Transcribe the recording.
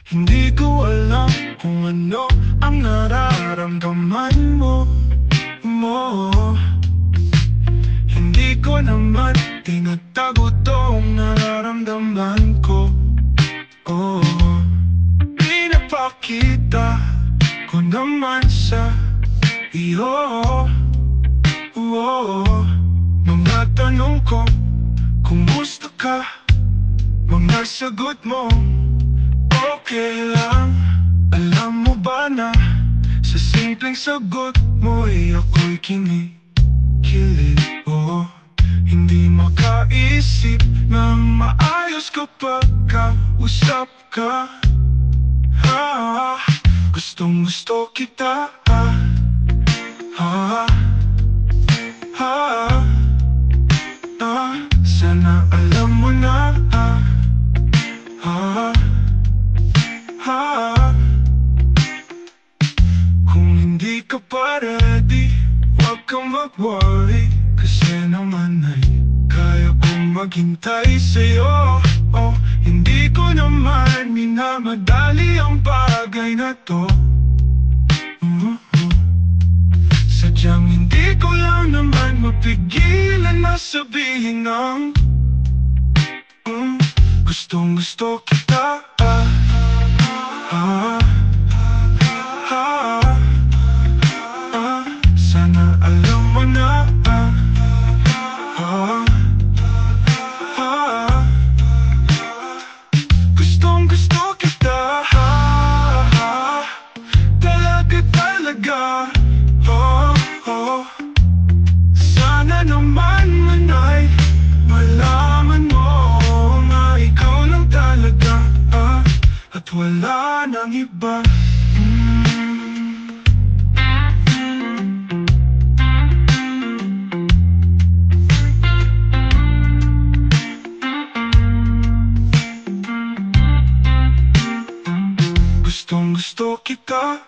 Hindi ko alam kung ano ang nararamdaman mo. Hindi ko naman tinatago tong nararamdaman ko. Pinapakita ko naman sa iyo. Mga tanong ko, kumusta ka? Mga sagot mo, okay lang. Alam mo ba na sa simpleng sagot mo ay ako'y kinikilig. Hindi makaisip na maayos kapag kausap ka. Gustong gusto kita. Sana alam mo na. Kung hindi ka pa ready, huwag kang mag-worry. Kasi naman ay kaya kong maghintay sa'yo. Hindi ko naman minamadali ang bagay na to. Sadyang hindi ko lang naman mapigilan na sabihin ng gustong gusto kita. Sana alam mo na. Gustong gusto kita. Talaga. Sana naman ay malaman mo na ikaw lang talaga, at wala nang iba. Gustong gusto kita.